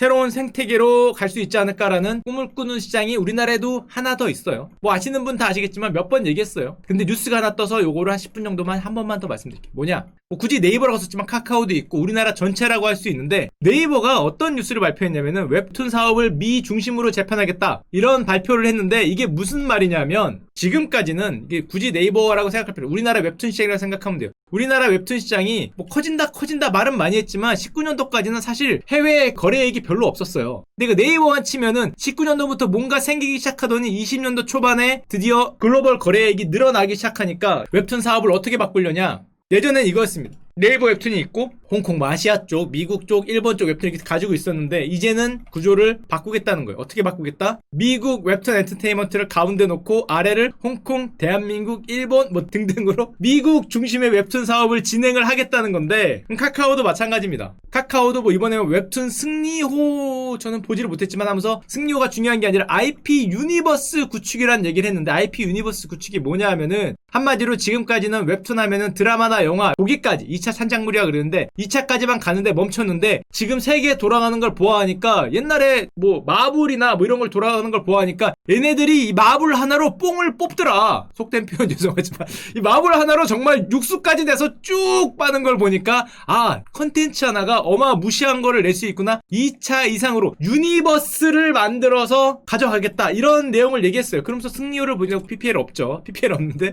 새로운 생태계로 갈 수 있지 않을까라는 꿈을 꾸는 시장이 우리나라에도 하나 더 있어요. 뭐 아시는 분 다 아시겠지만 몇 번 얘기했어요. 근데 뉴스가 하나 떠서 요거를 한 10분 정도만 한 번만 더 말씀드릴게요. 뭐냐? 뭐 굳이 네이버라고 썼지만 카카오도 있고 우리나라 전체라고 할 수 있는데, 네이버가 어떤 뉴스를 발표했냐면은 웹툰 사업을 미 중심으로 재편하겠다 이런 발표를 했는데, 이게 무슨 말이냐면 지금까지는 이게 굳이 네이버라고 생각할 필요 없어요. 우리나라 웹툰 시장이라고 생각하면 돼요. 우리나라 웹툰 시장이 뭐 커진다 말은 많이 했지만 19년도까지는 사실 해외 거래액이 별로 없었어요. 근데 그 네이버만 치면은 19년도부터 뭔가 생기기 시작하더니 20년도 초반에 드디어 글로벌 거래액이 늘어나기 시작하니까 웹툰 사업을 어떻게 바꾸려냐? 예전엔 이거였습니다. 네이버 웹툰이 있고 홍콩, 아시아 쪽, 미국 쪽, 일본 쪽 웹툰 이렇게 가지고 있었는데, 이제는 구조를 바꾸겠다는 거예요. 어떻게 바꾸겠다? 미국 웹툰 엔터테인먼트를 가운데 놓고 아래를 홍콩, 대한민국, 일본 뭐 등등으로 미국 중심의 웹툰 사업을 진행을 하겠다는 건데, 카카오도 마찬가지입니다. 카카오도 뭐 이번에 웹툰 승리호 저는 보지를 못했지만 하면서, 승리호가 중요한 게 아니라 IP 유니버스 구축이라는 얘기를 했는데, IP 유니버스 구축이 뭐냐 하면은 한마디로 지금까지는 웹툰 하면은 드라마나 영화 보기까지 2차 찬장물이라 그러는데 2차까지만 가는데 멈췄는데, 지금 세계에 돌아가는 걸 보아하니까, 옛날에 뭐 마블이나 뭐 이런 걸 돌아가는 걸 보아하니까 얘네들이 이 마블 하나로 뽕을 뽑더라. 속된 표현 죄송하지만 이 마블 하나로 정말 육수까지 내서 쭉 빠는 걸 보니까, 아, 컨텐츠 하나가 어마무시한 거를 낼 수 있구나. 2차 이상으로 유니버스를 만들어서 가져가겠다 이런 내용을 얘기했어요. 그러면서 승리호를 보니까 PPL 없죠. PPL 없는데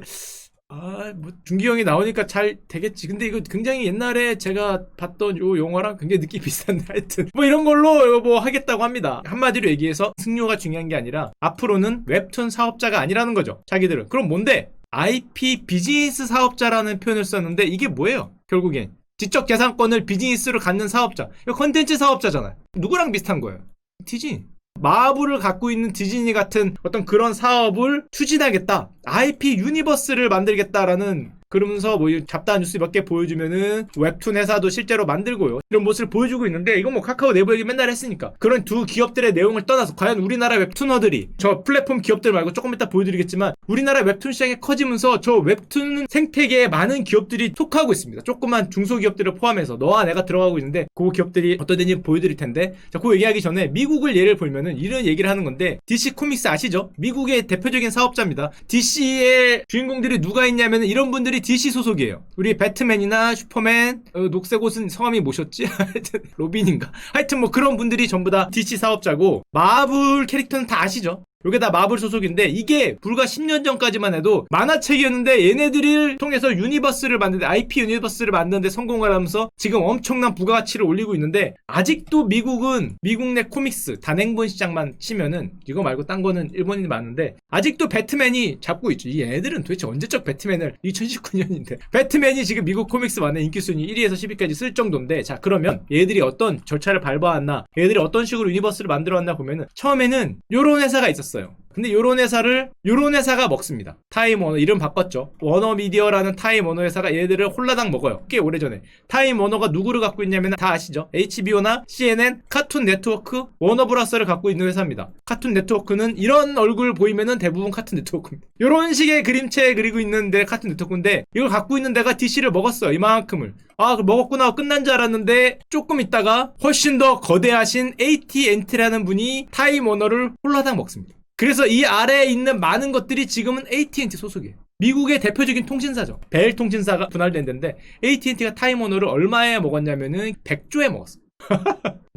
뭐 준기형이 나오니까 잘 되겠지. 근데 이거 굉장히 옛날에 제가 봤던 요 영화랑 굉장히 느낌이 비슷한데, 하여튼 뭐 이런 걸로 뭐 하겠다고 합니다. 한마디로 얘기해서 승료가 중요한 게 아니라 앞으로는 웹툰 사업자가 아니라는 거죠, 자기들은. 그럼 뭔데? IP 비즈니스 사업자라는 표현을 썼는데, 이게 뭐예요? 결국엔 지적재산권을 비즈니스로 갖는 사업자. 이거 컨텐츠 사업자잖아요. 누구랑 비슷한 거예요? 디즈니. 마블을 갖고 있는 디즈니 같은 어떤 그런 사업을 추진하겠다, IP 유니버스를 만들겠다라는, 그러면서 뭐 잡다한 뉴스 몇 개 보여주면은 웹툰 회사도 실제로 만들고요, 이런 모습을 보여주고 있는데, 이건 뭐 카카오 내부 얘기 맨날 했으니까 그런 두 기업들의 내용을 떠나서 과연 우리나라 웹툰어들이, 저 플랫폼 기업들 말고 조금 이따 보여드리겠지만 우리나라 웹툰 시장이 커지면서 저 웹툰 생태계에 많은 기업들이 톡하고 있습니다. 조그만 중소기업들을 포함해서 너와 내가 들어가고 있는데, 그 기업들이 어떤 데인지 보여드릴 텐데, 자, 그 얘기하기 전에 미국을 예를 보면은 이런 얘기를 하는 건데, DC 코믹스 아시죠? 미국의 대표적인 사업자입니다. DC의 주인공들이 누가 있냐면 이런 분들이 DC 소속이에요. 우리 배트맨이나 슈퍼맨, 녹색 옷은 성함이 뭐셨지? 하여튼 로빈인가? 하여튼 뭐 그런 분들이 전부 다 DC 사업자고, 마블 캐릭터는 다 아시죠? 요게 다 마블 소속인데, 이게 불과 10년 전까지만 해도 만화책이었는데 얘네들을 통해서 유니버스를 만드는데, IP 유니버스를 만드는데 성공을 하면서 지금 엄청난 부가가치를 올리고 있는데, 아직도 미국은 미국 내 코믹스 단행본 시장만 치면은, 이거 말고 딴 거는 일본인이 많은데 아직도 배트맨이 잡고 있죠. 이 애들은 도대체 언제적 배트맨을, 2019년인데 배트맨이 지금 미국 코믹스 만화 인기순위 1위에서 10위까지 쓸 정도인데, 자, 그러면 얘들이 어떤 절차를 밟아왔나, 얘들이 어떤 식으로 유니버스를 만들어왔나 보면은, 처음에는 요런 회사가 있었어요. 근데 요런 회사가 먹습니다. 타임워너 이름 바꿨죠. 워너미디어라는 타임워너 회사가 얘들을 홀라당 먹어요. 꽤 오래전에. 타임워너가 누구를 갖고 있냐면 다 아시죠? HBO나 CNN, 카툰 네트워크, 워너브라더스를 갖고 있는 회사입니다. 카툰 네트워크는 이런 얼굴 보이면은 대부분 카툰 네트워크입니다. 요런 식의 그림체 그리고 있는데 카툰 네트워크인데, 이걸 갖고 있는 데가 DC를 먹었어요. 이만큼을. 아, 먹었구나 끝난 줄 알았는데, 조금 있다가 훨씬 더 거대하신 AT&T라는 분이 타임워너를 홀라당 먹습니다. 그래서 이 아래에 있는 많은 것들이 지금은 AT&T 소속이에요. 미국의 대표적인 통신사죠. 벨 통신사가 분할된 데인데, AT&T가 타임워너를 얼마에 먹었냐면은 100조에 먹었어요.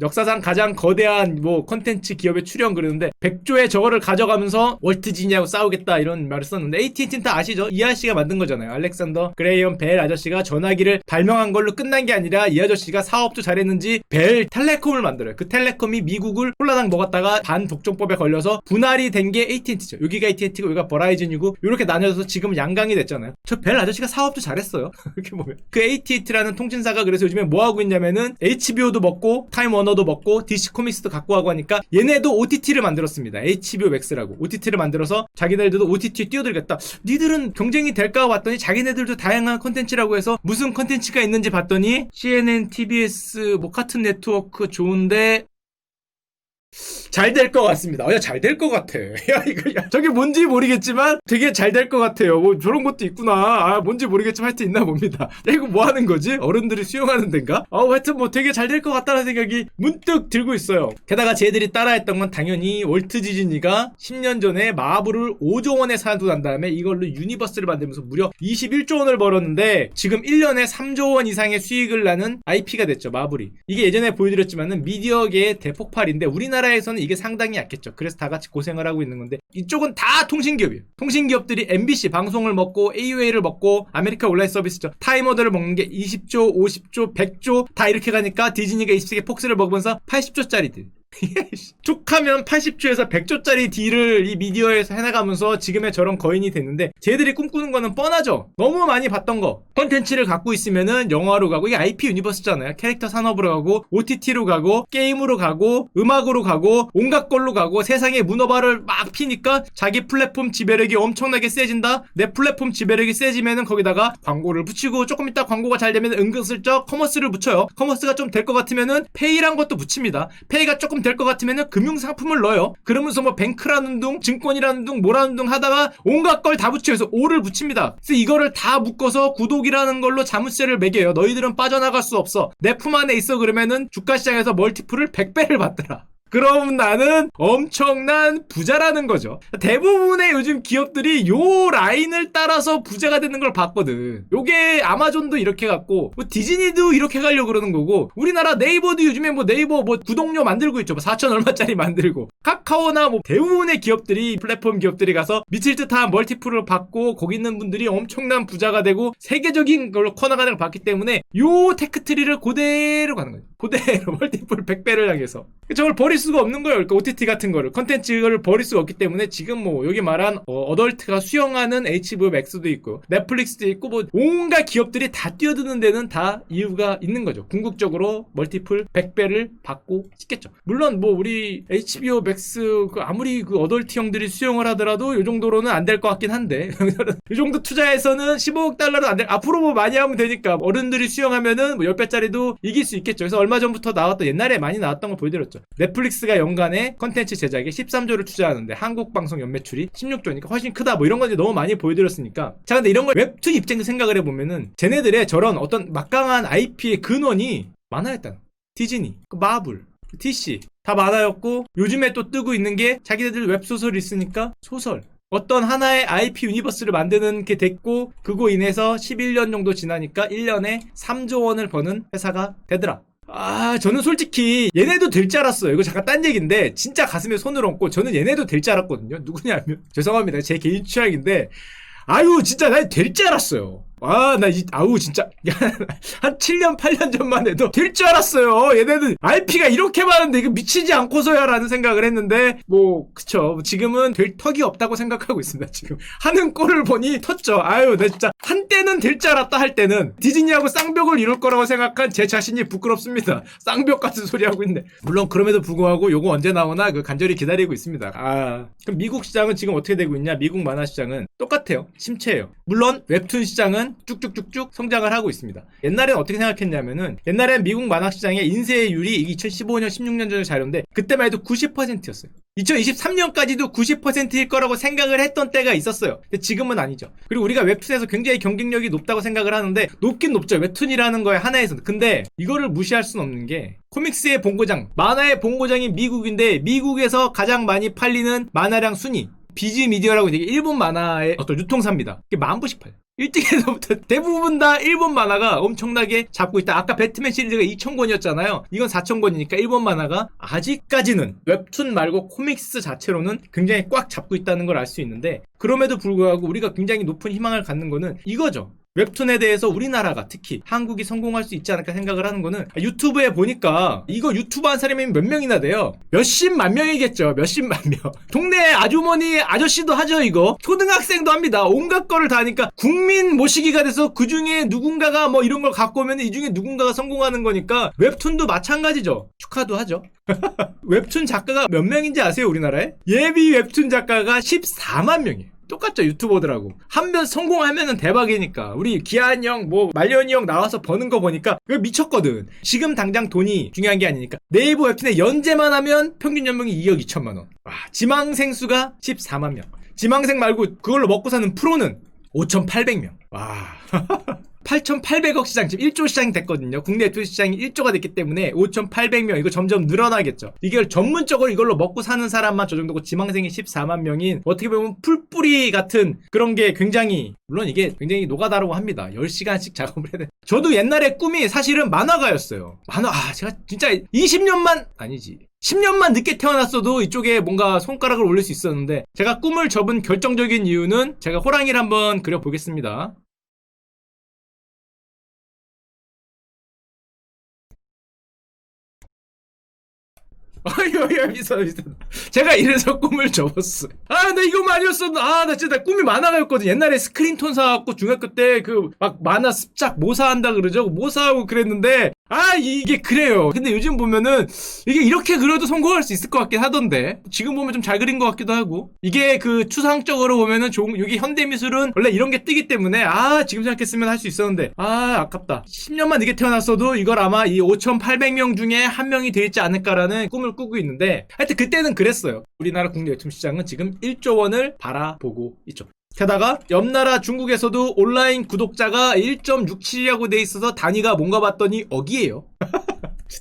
역사상 가장 거대한 뭐 컨텐츠 기업에 출연 그러는데, 100조에 저거를 가져가면서 월트 디즈니하고 싸우겠다 이런 말을 썼는데, AT&T는 다 아시죠? 이 아저씨가 만든 거잖아요. 알렉산더 그레이엄 벨 아저씨가 전화기를 발명한 걸로 끝난 게 아니라, 이 아저씨가 사업도 잘했는지 벨 텔레콤을 만들어요. 그 텔레콤이 미국을 홀라당 먹었다가 반독점법에 걸려서 분할이 된 게 AT&T죠. 여기가 AT&T고 여기가 버라이즌이고, 이렇게 나뉘어서 지금 양강이 됐잖아요. 저 벨 아저씨가 사업도 잘했어요. 이렇게 보면. 그 AT&T라는 통신사가 그래서 요즘에 뭐 하고 있냐면은 HBO도 먹고 타임워너도 먹고 DC 코믹스도 갖고 하고 하니까, 얘네도 OTT를 만들었습니다. HBO Max라고 OTT를 만들어서 자기네들도 OTT에 뛰어들겠다. 니들은 경쟁이 될까 봤더니 자기네들도 다양한 컨텐츠라고 해서 무슨 컨텐츠가 있는지 봤더니 CNN, TBS, 뭐 카툰 네트워크 좋은데 잘 될 것 같습니다. 야, 잘 될 것 같아. 야, 이거, 야, 저게 뭔지 모르겠지만 되게 잘 될 것 같아요. 뭐 저런 것도 있구나. 아, 뭔지 모르겠지만 하여튼 있나 봅니다. 야, 이거 뭐 하는 거지? 어른들이 수용하는 데인가? 하여튼 뭐 되게 잘 될 것 같다는 생각이 문득 들고 있어요. 게다가 쟤들이 따라했던 건 당연히 월트 디즈니가 10년 전에 마블을 5조 원에 사도 난 다음에 이걸로 유니버스를 만들면서 무려 21조 원을 벌었는데 지금 1년에 3조 원 이상의 수익을 나는 IP가 됐죠, 마블이. 이게 예전에 보여드렸지만은 미디어계의 대폭발인데 우리나라에서는 이게 상당히 약했죠. 그래서 다 같이 고생을 하고 있는 건데 이쪽은 다 통신기업이에요. 통신기업들이 MBC 방송을 먹고 AOA를 먹고 아메리카 온라인 서비스죠. 타임워더를 먹는 게 20조, 50조, 100조 다 이렇게 가니까 디즈니가 20세기 폭스를 먹으면서 80조짜리들. 툭하면 80조에서 100조짜리 딜을 이 미디어에서 해나가면서 지금의 저런 거인이 됐는데 쟤들이 꿈꾸는 거는 뻔하죠. 너무 많이 봤던 거 컨텐츠를 갖고 있으면은 영화로 가고 이게 IP 유니버스잖아요. 캐릭터 산업으로 가고 OTT로 가고 게임으로 가고 음악으로 가고 온갖 걸로 가고 세상에 문어발을 막 피니까 자기 플랫폼 지배력이 엄청나게 세진다. 내 플랫폼 지배력이 세지면은 거기다가 광고를 붙이고 조금 있다 광고가 잘 되면 은근슬쩍 커머스를 붙여요. 커머스가 좀 될 것 같으면은 페이란 것도 붙입니다. 페이가 조금 될 것 같으면은 금융상품을 넣어요. 그러면서 뭐 뱅크라는 둥, 증권이라는 둥, 뭐라는 둥 하다가 온갖 걸 다 붙여서 오를 붙입니다. 그래서 이거를 다 묶어서 구독이라는 걸로 자물쇠를 매겨요. 너희들은 빠져나갈 수 없어. 내 품 안에 있어 그러면은 주가시장에서 멀티플을 100배를 받더라. 그럼 나는 엄청난 부자라는 거죠. 대부분의 요즘 기업들이 요 라인을 따라서 부자가 되는 걸 봤거든. 요게 아마존도 이렇게 갔고 뭐 디즈니도 이렇게 가려고 그러는 거고 우리나라 네이버도 요즘에 뭐 네이버 뭐 구독료 만들고 있죠. 뭐 4천 얼마짜리 만들고 카카오나 뭐 대부분의 기업들이 플랫폼 기업들이 가서 미칠 듯한 멀티플을 받고 거기 있는 분들이 엄청난 부자가 되고 세계적인 걸로 커나가는 걸 봤기 때문에 요 테크트리를 그대로 가는 거예요. 그대로 멀티플 100배를 향해서 저걸 버릴 수가 없는 거예요. 그러니까 OTT 같은 거를 컨텐츠를 버릴 수가 없기 때문에 지금 뭐 여기 말한 어덜트가 수용하는 HBO Max도 있고 넷플릭스도 있고 뭐 온갖 기업들이 다 뛰어드는 데는 다 이유가 있는 거죠. 궁극적으로 멀티플 100배를 받고 싶겠죠. 물론 뭐 우리 HBO Max 아무리 그 어덜트 형들이 수용을 하더라도 이 정도로는 안 될 것 같긴 한데 이 정도 투자해서는 15억 달러는 안 될. 앞으로 뭐 많이 하면 되니까 어른들이 수용하면은 뭐 10배짜리도 이길 수 있겠죠. 그래서 얼마 전부터 나왔던 옛날에 많이 나왔던 거 보여드렸죠. 넷플릭스가 연간에 컨텐츠 제작에 13조를 투자하는데 한국 방송 연매출이 16조니까 훨씬 크다 뭐 이런 거 너무 많이 보여드렸으니까 자 근데 이런 걸 웹툰 입장에서 생각을 해보면은 쟤네들의 저런 어떤 막강한 IP의 근원이 만화였다. 디즈니, 마블, DC 다 만화였고 요즘에 또 뜨고 있는 게 자기네들 웹소설이 있으니까 소설 어떤 하나의 IP 유니버스를 만드는 게 됐고 그거 인해서 11년 정도 지나니까 1년에 3조 원을 버는 회사가 되더라. 저는 솔직히 얘네도 될 줄 알았어요. 이거 잠깐 딴 얘기인데 진짜 가슴에 손을 얹고 저는 얘네도 될 줄 알았거든요. 누구냐면 죄송합니다. 제 개인 취향인데 진짜 나 될 줄 알았어요. 진짜 한 7년 8년 전만 해도 될 줄 알았어요. 얘네들 RP가 이렇게 많은데 이거 미치지 않고서야 라는 생각을 했는데 뭐 그쵸 지금은 될 턱이 없다고 생각하고 있습니다. 지금 하는 꼴을 보니 텄죠. 나 진짜 한때는 될 줄 알았다 할 때는 디즈니하고 쌍벽을 이룰 거라고 생각한 제 자신이 부끄럽습니다. 쌍벽 같은 소리 하고 있네. 물론 그럼에도 불구하고 요거 언제 나오나 간절히 기다리고 있습니다. 그럼 미국 시장은 지금 어떻게 되고 있냐? 미국 만화 시장은 똑같아요. 침체예요. 물론 웹툰 시장은 쭉쭉쭉쭉 성장을 하고 있습니다. 옛날엔 어떻게 생각했냐면은 옛날엔 미국 만화 시장의 인세율이 2015년 16년 전의 자료인데 그때만 해도 90%였어요. 2023년까지도 90%일 거라고 생각을 했던 때가 있었어요. 근데 지금은 아니죠. 그리고 우리가 웹툰에서 굉장히 경쟁력이 높다고 생각을 하는데 높긴 높죠. 웹툰이라는 거에 하나에서는. 근데 이거를 무시할 수는 없는 게 코믹스의 본고장, 만화의 본고장이 미국인데 미국에서 가장 많이 팔리는 만화량 순위 비즈 미디어라고 되게 일본 만화의 어떤 유통사입니다. 이게 10,000부씩 팔려. 1등에서부터 대부분 다 일본 만화가 엄청나게 잡고 있다. 아까 배트맨 시리즈가 2,000권이었잖아요. 이건 4,000권이니까 일본 만화가 아직까지는 웹툰 말고 코믹스 자체로는 굉장히 꽉 잡고 있다는 걸 알 수 있는데 그럼에도 불구하고 우리가 굉장히 높은 희망을 갖는 거는 이거죠. 웹툰에 대해서 우리나라가 특히 한국이 성공할 수 있지 않을까 생각을 하는 거는 유튜브에 보니까 이거 유튜브 한 사람이 몇 명이나 돼요? 몇십만 명이겠죠. 몇십만 명. 동네 아주머니 아저씨도 하죠 이거. 초등학생도 합니다. 온갖 거를 다 하니까 국민 모시기가 돼서 그 중에 누군가가 뭐 이런 걸 갖고 오면 이 중에 누군가가 성공하는 거니까 웹툰도 마찬가지죠. 축하도 하죠. 웹툰 작가가 몇 명인지 아세요 우리나라에? 예비 웹툰 작가가 14만 명이에요. 똑같죠. 유튜버들하고 하면 성공하면은 대박이니까. 우리 기한 형 뭐 말년이 형 나와서 버는 거 보니까 이거 미쳤거든. 지금 당장 돈이 중요한 게 아니니까. 네이버 웹툰에 연재만 하면 평균 연봉이 2억 2천만 원. 와, 지망생 수가 14만 명. 지망생 말고 그걸로 먹고 사는 프로는 5,800명. 와. 8,800억 시장, 지금 1조 시장이 됐거든요. 국내 웹툰 시장이 1조가 됐기 때문에 5,800명, 이거 점점 늘어나겠죠. 이걸 전문적으로 이걸로 먹고 사는 사람만 저 정도고 지망생이 14만 명인, 어떻게 보면 풀뿌리 같은 그런 게 굉장히, 물론 이게 굉장히 노가다라고 합니다. 10시간씩 작업을 해야 돼. 저도 옛날에 꿈이 사실은 만화가였어요. 제가 진짜 20년만, 아니지. 10년만 늦게 태어났어도 이쪽에 뭔가 손가락을 올릴 수 있었는데, 제가 꿈을 접은 결정적인 이유는 제가 호랑이를 한번 그려보겠습니다. 미소. 제가 이래서 꿈을 접었어. 나 이거만 아니었어. 나 진짜 꿈이 만화가였거든. 옛날에 스크린톤 사갖고 중학교 때 막 만화 습작 모사한다 그러죠. 모사하고 그랬는데, 이게 그래요. 근데 요즘 보면은 이게 이렇게 그려도 성공할 수 있을 것 같긴 하던데, 지금 보면 좀 잘 그린 것 같기도 하고, 이게 그 추상적으로 보면은 여기 현대미술은 원래 이런 게 뜨기 때문에 지금 생각했으면 할 수 있었는데, 아깝다. 10년만 늦게 태어났어도 이걸 아마 이 5,800명 중에 한 명이 되지 않을까라는 꿈을 꾸고 있는데, 하여튼 그때는 그랬어요. 우리나라 국내 웹툰 시장은 지금 1조 원을 바라보고 있죠. 게다가 옆나라 중국에서도 온라인 구독자가 1.67이라고 돼 있어서 단위가 뭔가 봤더니 억이에요.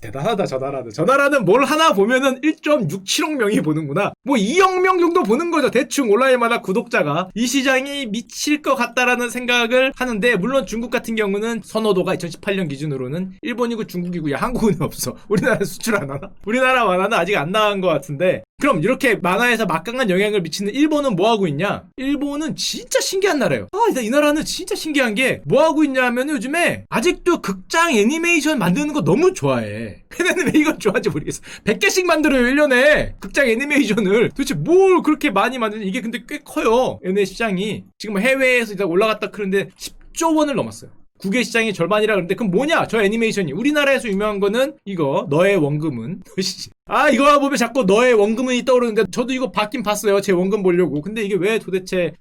대단하다, 저 나라는. 저 나라는 뭘 하나 보면은 1.67억 명이 보는구나. 뭐 2억 명 정도 보는 거죠. 대충 온라인마다 구독자가. 이 시장이 미칠 것 같다라는 생각을 하는데, 물론 중국 같은 경우는 선호도가 2018년 기준으로는 일본이고 중국이고, 한국은 없어. 우리나라 수출 안 하나? 우리나라 만화는 아직 안 나간 것 같은데, 그럼 이렇게 만화에서 막강한 영향을 미치는 일본은 뭐 하고 있냐? 일본은 진짜 신기한 나라예요. 이 나라는 진짜 신기한 게 뭐 하고 있냐 하면, 요즘에 아직도 극장 애니메이션 만드는 거 너무 좋아해. 걔네는 왜 이걸 좋아하는지 모르겠어. 100개씩 만들어요, 1년에. 극장 애니메이션을. 도대체 뭘 그렇게 많이 만드는지. 이게 근데 꽤 커요, 얘네 시장이. 지금 해외에서 이제 올라갔다 그러는데 10조 원을 넘었어요. 국외 시장의 절반이라 그러는데, 그럼 뭐냐? 저 애니메이션이. 우리나라에서 유명한 거는 이거, 너의 원금은. 이거 보면 자꾸 너의 원금은이 떠오르는데, 저도 이거 봤긴 봤어요. 제 원금 보려고. 근데 이게 왜 도대체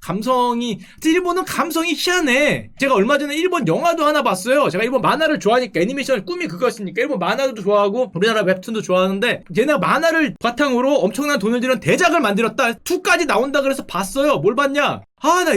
일본은 감성이 희한해. 제가 얼마 전에 일본 영화도 하나 봤어요. 제가 일본 만화를 좋아하니까, 애니메이션 꿈이 그거였으니까 일본 만화도 좋아하고 우리나라 웹툰도 좋아하는데, 얘네가 만화를 바탕으로 엄청난 돈을 들여 대작을 만들었다. 2까지 나온다 그래서 봤어요. 뭘 봤냐?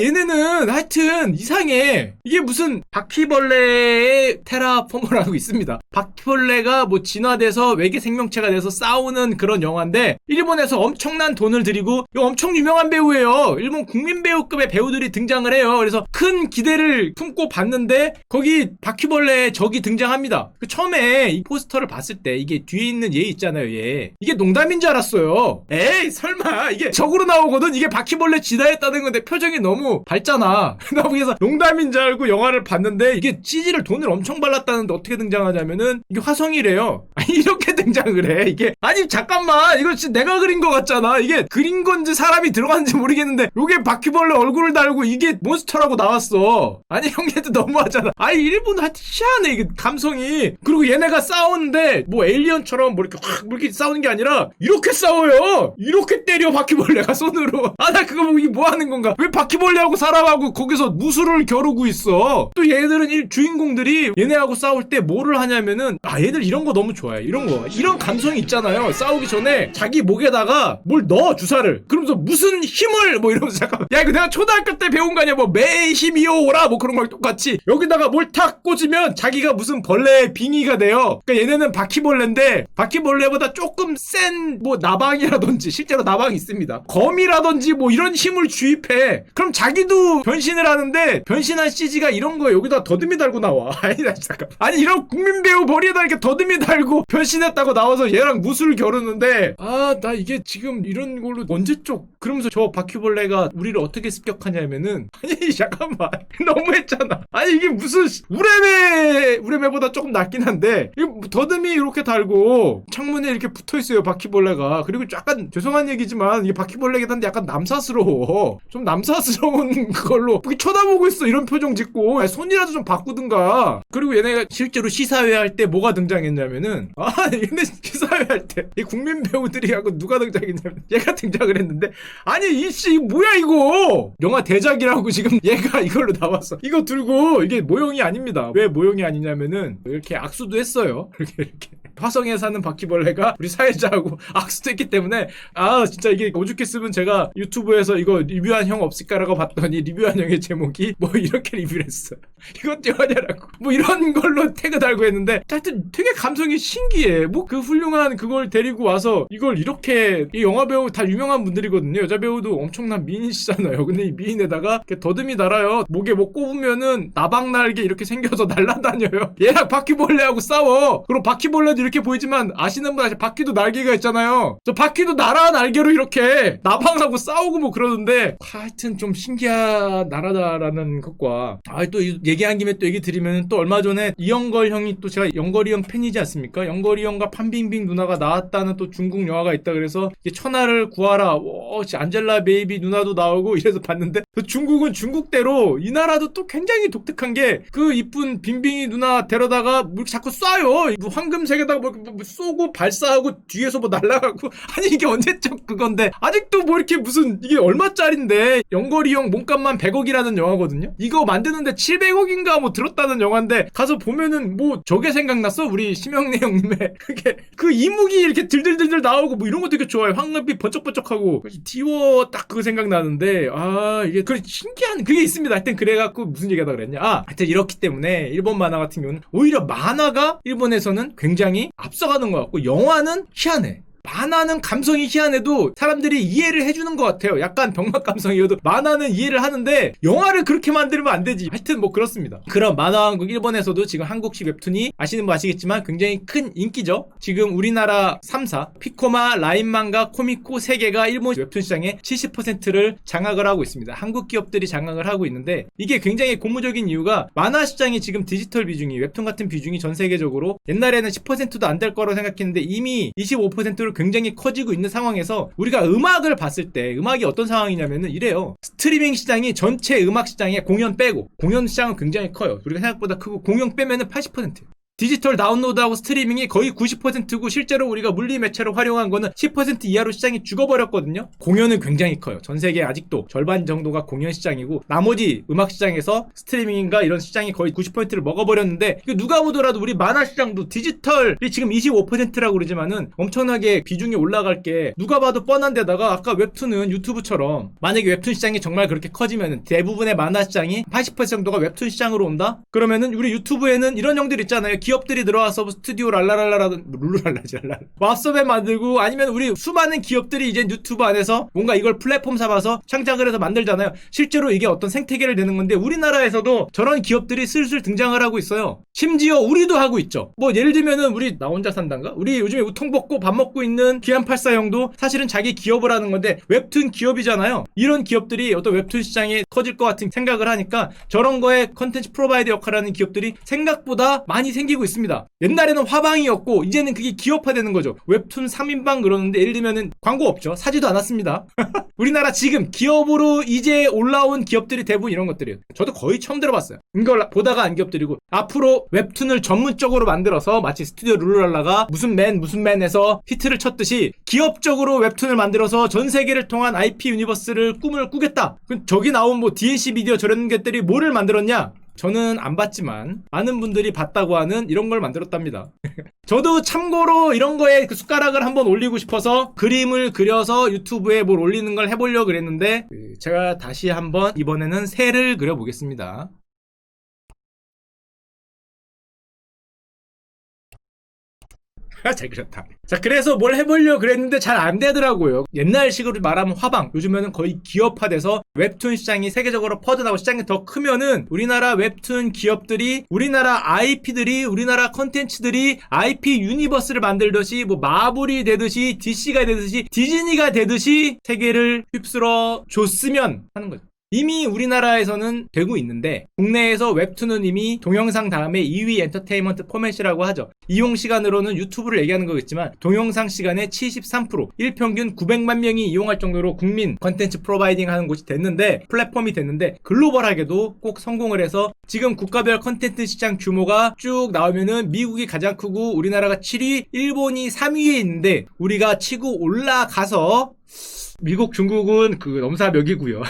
얘네는 하여튼 이상해. 이게 무슨 바퀴벌레의 테라포머라고 있습니다. 바퀴벌레가 뭐 진화돼서 외계 생명체가 돼서 싸우는 그런 영화인데, 일본에서 엄청난 돈을 들이고, 이거 엄청 유명한 배우예요. 일본 국민 배우급의 배우들이 등장을 해요. 그래서 큰 기대를 품고 봤는데, 거기 바퀴벌레의 적이 등장합니다. 처음에 이 포스터를 봤을 때 이게 뒤에 있는 얘 있잖아요, 얘. 이게 농담인 줄 알았어요. 에이, 설마. 이게 적으로 나오거든. 이게 바퀴벌레 진화했다는 건데 표정이 너무 밝잖아. 나 그래서 농담인 줄 알고 영화를 봤는데, 이게 CG를 돈을 엄청 발랐다는데 어떻게 등장하냐면은 이게 화성이래요. 이렇게 등장을 해. 이게 잠깐만, 이거 진짜 내가 그린 거 같잖아. 이게 그린 건지 사람이 들어갔는지 모르겠는데, 요게 바퀴벌레 얼굴을 달고 이게 몬스터라고 나왔어. 형네도 너무하잖아. 일본 하여튼 희한해, 이게 감성이. 그리고 얘네가 싸우는데 뭐 에일리언처럼 뭐 이렇게 확 이렇게 싸우는 게 아니라 이렇게 싸워요. 이렇게 때려, 바퀴벌레가 손으로. 나 그거 보고 이게 뭐 하는 건가? 왜 바퀴벌레하고 사람하고 거기서 무술을 겨루고 있어? 또 얘들은 주인공들이 얘네하고 싸울 때 뭐를 하냐면은, 얘들 이런 거 너무 좋아해. 이런 감성이 있잖아요. 싸우기 전에 자기 목에다가 뭘 넣어, 주사를. 그러면서 무슨 힘을 뭐 이러면서, 잠깐만, 이거 내가 초등학교 때 배운 거 아니야? 뭐 매의 힘이요 오라 뭐 그런 거랑 똑같이 여기다가 뭘 탁 꽂으면 자기가 무슨 벌레의 빙의가 돼요. 그러니까 얘네는 바퀴벌레인데, 바퀴벌레보다 조금 센 뭐 나방이라든지, 실제로 나방이 있습니다. 거미라든지 뭐 이런 힘을 주입해. 그럼 자기도 변신을 하는데, 변신한 CG가 이런 거에 여기다 더듬이 달고 나와. 잠깐. 이런 국민 배우 머리에다 이렇게 더듬이 달고 변신했다고 나와서 얘랑 무술 겨루는데, 나 이게 지금 이런 걸로 언제적. 그러면서 저 바퀴벌레가 우리를 어떻게 습격하냐면은, 잠깐만. 너무했잖아. 이게 무슨 우레메보다 조금 낫긴 한데, 더듬이 이렇게 달고 창문에 이렇게 붙어있어요, 바퀴벌레가. 그리고 약간 죄송한 얘기지만 이게 바퀴벌레긴 한데 약간 남사스러워. 좀 남사스러운 걸로 쳐다보고 있어, 이런 표정 짓고. 손이라도 좀 바꾸든가. 그리고 얘네가 실제로 시사회 할 때 뭐가 등장했냐면은, 근데 기사회 할 때 이 국민 배우들이 하고 누가 등장했냐면 얘가 등장을 했는데 아니 이씨 뭐야 이거 영화 대작이라고 지금 얘가 이걸로 나왔어. 이거 들고 이게 모형이 아닙니다. 왜 모형이 아니냐면은 이렇게 악수도 했어요. 이렇게 화성에 사는 바퀴벌레가 우리 사회자하고 악수도 했기 때문에 진짜 이게 오죽했으면 제가 유튜브에서 이거 리뷰한 형 없을까라고 봤더니 리뷰한 형의 제목이 뭐 이렇게 리뷰를 했어. 이거 띄워냐라고 뭐 이런 걸로 태그 달고 했는데 하여튼 되게 감성이 신기해. 뭐 그 훌륭한 그걸 데리고 와서 이걸 이렇게 이 영화배우 다 유명한 분들이거든요. 여자 배우도 엄청난 미인이시잖아요. 근데 이 미인에다가 이렇게 더듬이 달아요. 목에 뭐 꼽으면은 나방날개 이렇게 생겨서 날아다녀요. 얘랑 바퀴벌레하고 싸워. 그리고 바퀴벌레도 이렇게 보이지만 아시는 분 아시죠? 바퀴도 날개가 있잖아요. 저 바퀴도 날개로 이렇게 나방하고 싸우고 뭐 그러는데 하여튼 좀 신기한 나라다라는 것과 또 얘기한 김에 또 얘기 드리면 또 얼마 전에 이영걸 형이 또 제가 영걸이 형 팬이지 않습니까? 영걸이 형과 판빙빙 누나가 나왔다는 또 중국 영화가 있다 그래서 천하를 구하라 안젤라 베이비 누나도 나오고 이래서 봤는데 그 중국은 중국대로 이 나라도 또 굉장히 독특한 게 그 이쁜 빙빙이 누나 데려다가 뭐 자꾸 쏴요. 뭐 황금색에다가 뭐 쏘고 발사하고 뒤에서 뭐 날아가고 아니 이게 언제적 그건데 아직도 뭐 이렇게 무슨 이게 얼마짜린데 영걸이 형 몸값만 100억이라는 영화거든요. 이거 만드는데 700억인가 뭐 들었다는 영화인데 가서 보면은 뭐 저게 생각났어. 우리 심영래 형님의 그게 그 이무기 이렇게 들들들들 나오고 뭐 이런 거 되게 좋아요. 황금빛 번쩍번쩍하고 디워 딱 그거 생각나는데 이게 그래 신기한 그게 있습니다. 하여튼 그래갖고 무슨 얘기하다 그랬냐. 하여튼 이렇기 때문에 일본 만화 같은 경우는 오히려 만화가 일본에서는 굉장히 앞서가는 것 같고 영화는 희한해. 만화는 감성이 희한해도 사람들이 이해를 해주는 것 같아요. 약간 병맛 감성이어도 만화는 이해를 하는데 영화를 그렇게 만들면 안 되지. 하여튼 뭐 그렇습니다. 그럼 만화왕국 일본에서도 지금 한국식 웹툰이 아시는 분 아시겠지만 굉장히 큰 인기죠. 지금 우리나라 3사 피코마, 라인만가, 코미코 3개가 일본 웹툰 시장의 70%를 장악을 하고 있습니다. 한국 기업들이 장악을 하고 있는데 이게 굉장히 고무적인 이유가 만화 시장이 지금 디지털 비중이 웹툰 같은 비중이 전 세계적으로 옛날에는 10%도 안 될 거라고 생각했는데 이미 25%를 굉장히 커지고 있는 상황에서 우리가 음악을 봤을 때 음악이 어떤 상황이냐면은 이래요. 스트리밍 시장이 전체 음악 시장의 공연 빼고 공연 시장은 굉장히 커요. 우리가 생각보다 크고 공연 빼면은 80%예요. 디지털 다운로드하고 스트리밍이 거의 90%고 실제로 우리가 물리 매체로 활용한 거는 10% 이하로 시장이 죽어버렸거든요. 공연은 굉장히 커요. 전 세계 아직도 절반 정도가 공연 시장이고 나머지 음악 시장에서 스트리밍인가 이런 시장이 거의 90%를 먹어버렸는데 누가 보더라도 우리 만화 시장도 디지털이 지금 25%라고 그러지만은 엄청나게 비중이 올라갈 게 누가 봐도 뻔한 데다가 아까 웹툰은 유튜브처럼 만약에 웹툰 시장이 정말 그렇게 커지면은 대부분의 만화 시장이 80% 정도가 웹툰 시장으로 온다? 그러면은 우리 유튜브에는 이런 형들 있잖아요. 기업들이 들어와서 스튜디오 룰루랄라지 왑섭에 만들고 아니면 우리 수많은 기업들이 이제 유튜브 안에서 뭔가 이걸 플랫폼 삼아서 창작을 해서 만들잖아요. 실제로 이게 어떤 생태계를 내는 건데 우리나라에서도 저런 기업들이 슬슬 등장을 하고 있어요. 심지어 우리도 하고 있죠. 뭐 예를 들면은 우리 나 혼자 산단가? 우리 요즘에 우통 벗고 밥 먹고 있는 기안84 형도 사실은 자기 기업을 하는 건데 웹툰 기업이잖아요. 이런 기업들이 어떤 웹툰 시장이 커질 것 같은 생각을 하니까 저런 거에 컨텐츠 프로바이더 역할을 하는 기업들이 생각보다 많이 생기고 있습니다. 옛날에는 화방이었고 이제는 그게 기업화되는 거죠. 웹툰 3인방 그러는데 예를 들면은 광고 없죠. 사지도 않았습니다. 우리나라 지금 기업으로 이제 올라온 기업들이 대부분 이런 것들이에요. 저도 거의 처음 들어봤어요. 이걸 보다가 안 기업들이고 앞으로 웹툰을 전문적으로 만들어서 마치 스튜디오 룰루랄라가 무슨 맨에서 히트를 쳤듯이 기업적으로 웹툰을 만들어서 전 세계를 통한 IP 유니버스를 꿈을 꾸겠다. 저기 나온 뭐 DNC 비디오 저런 것들이 뭐를 만들었냐? 저는 안 봤지만 많은 분들이 봤다고 하는 이런 걸 만들었답니다. 저도 참고로 이런 거에 그 숟가락을 한번 올리고 싶어서 그림을 그려서 유튜브에 뭘 올리는 걸 해보려고 그랬는데 제가 다시 한번 이번에는 새를 그려보겠습니다. 잘 그렸다. 자, 그래서 뭘 해보려고 그랬는데 잘 안 되더라고요. 옛날식으로 말하면 화방, 요즘에는 거의 기업화돼서 웹툰 시장이 세계적으로 퍼져나가고 시장이 더 크면은 우리나라 웹툰 기업들이 우리나라 IP들이 우리나라 컨텐츠들이 IP 유니버스를 만들듯이 뭐 마블이 되듯이 DC가 되듯이 디즈니가 되듯이 세계를 휩쓸어 줬으면 하는 거죠. 이미 우리나라에서는 되고 있는데 국내에서 웹툰은 이미 동영상 다음에 2위 엔터테인먼트 포맷이라고 하죠. 이용 시간으로는 유튜브를 얘기하는 거겠지만 동영상 시간의 73%, 일평균 900만 명이 이용할 정도로 국민 컨텐츠 프로바이딩 하는 곳이 됐는데, 플랫폼이 됐는데 글로벌하게도 꼭 성공을 해서 지금 국가별 컨텐츠 시장 규모가 쭉 나오면은 미국이 가장 크고 우리나라가 7위, 일본이 3위에 있는데 우리가 치고 올라가서 미국, 중국은 그 넘사벽이고요.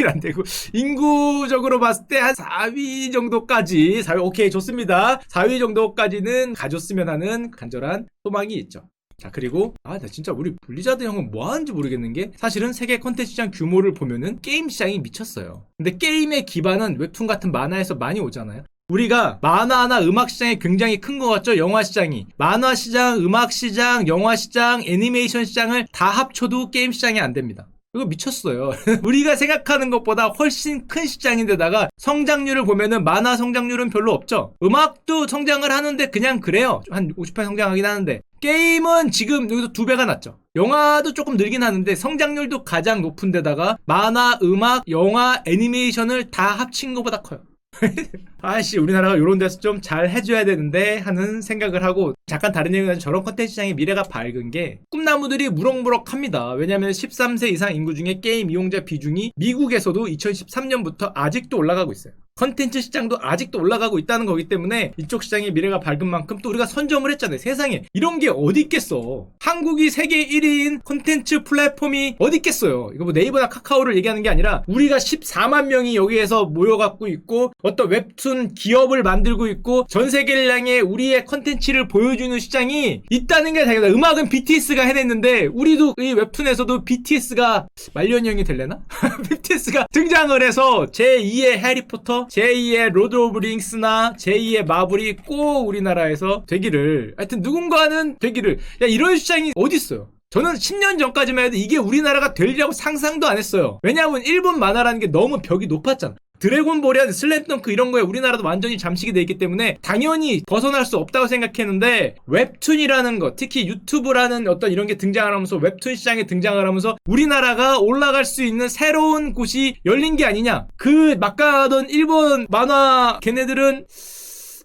안 되고 인구적으로 봤을 때 한 4위 정도까지 4위 오케이 좋습니다. 4위 정도까지는 가졌으면 하는 간절한 소망이 있죠. 자, 그리고 나 진짜 우리 블리자드 형은 뭐 하는지 모르겠는 게 사실은 세계 컨텐츠 시장 규모를 보면은 게임 시장이 미쳤어요. 근데 게임의 기반은 웹툰 같은 만화에서 많이 오잖아요. 우리가 만화나 음악 시장이 굉장히 큰 것 같죠? 영화 시장이. 만화 시장, 음악 시장, 영화 시장, 애니메이션 시장을 다 합쳐도 게임 시장이 안 됩니다. 이거 미쳤어요. 우리가 생각하는 것보다 훨씬 큰 시장인데다가 성장률을 보면은 만화 성장률은 별로 없죠. 음악도 성장을 하는데 그냥 그래요. 한 50% 성장하긴 하는데. 게임은 지금 여기서 2배가 났죠. 영화도 조금 늘긴 하는데 성장률도 가장 높은 데다가 만화, 음악, 영화, 애니메이션을 다 합친 것보다 커요. 아씨, 우리나라가 이런 데서 좀 잘 해줘야 되는데 하는 생각을 하고, 잠깐 다른 얘기는 저런 컨텐츠 시장의 미래가 밝은 게 꿈나무들이 무럭무럭합니다. 왜냐하면 13세 이상 인구 중에 게임 이용자 비중이 미국에서도 2013년부터 아직도 올라가고 있어요. 컨텐츠 시장도 아직도 올라가고 있다는 거기 때문에 이쪽 시장의 미래가 밝은 만큼 또 우리가 선점을 했잖아요. 세상에 이런 게 어디 있겠어. 한국이 세계 1위인 컨텐츠 플랫폼이 어디 있겠어요. 이거 뭐 네이버나 카카오를 얘기하는 게 아니라 우리가 14만 명이 여기에서 모여갖고 있고 어떤 웹툰 기업을 만들고 있고 전 세계를 향해 우리의 컨텐츠를 보여주는 시장이 있다는 게 당연하다. 음악은 BTS가 해냈는데 우리도 이 웹툰에서도 BTS가 말년형이 될래나? BTS가 등장을 해서 제2의 해리포터, 제2의 로드 오브 링스나 제2의 마블이 꼭 우리나라에서 되기를, 하여튼 누군가는 되기를. 야, 이런 시장이 어딨어요. 저는 10년 전까지만 해도 이게 우리나라가 되리라고 상상도 안 했어요. 왜냐하면 일본 만화라는 게 너무 벽이 높았잖아. 드래곤볼이나 슬램덩크 이런 거에 우리나라도 완전히 잠식이 돼 있기 때문에 당연히 벗어날 수 없다고 생각했는데, 웹툰이라는 거, 특히 유튜브라는 어떤 이런 게 등장을 하면서, 웹툰 시장에 등장을 하면서 우리나라가 올라갈 수 있는 새로운 곳이 열린 게 아니냐. 그 막가던 일본 만화 걔네들은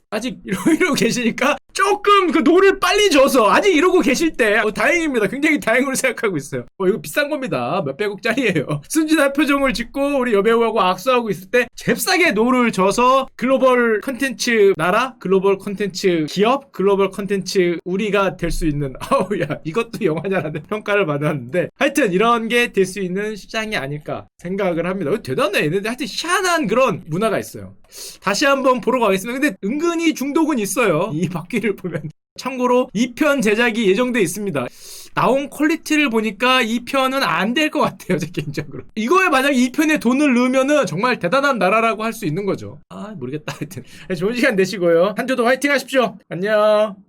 아직 이러고 계시니까 조금 그 노를 빨리 줘서 아직 이러고 계실 때 다행입니다. 굉장히 다행으로 생각하고 있어요. 이거 비싼 겁니다. 몇백억짜리예요. 순진한 표정을 짓고 우리 여배우하고 악수하고 있을 때 잽싸게 노를 줘서 글로벌 컨텐츠 나라, 글로벌 컨텐츠 기업, 글로벌 컨텐츠 우리가 될 수 있는, 야 이것도 영화냐라는 평가를 받았는데, 하여튼 이런 게 될 수 있는 시장이 아닐까 생각을 합니다. 대단해. 얘네들 하여튼 희한한 그런 문화가 있어요. 다시 한번 보러 가겠습니다. 근데 은근히 중독은 있어요. 이 바퀴를 보면. 참고로 2편 제작이 예정돼 있습니다. 나온 퀄리티를 보니까 2편은 안 될 것 같아요, 제 개인적으로. 이거에 만약 2편에 돈을 넣으면은 정말 대단한 나라라고 할 수 있는 거죠. 모르겠다. 하여튼 좋은 시간 되시고요. 한 주도 화이팅 하십시오. 안녕.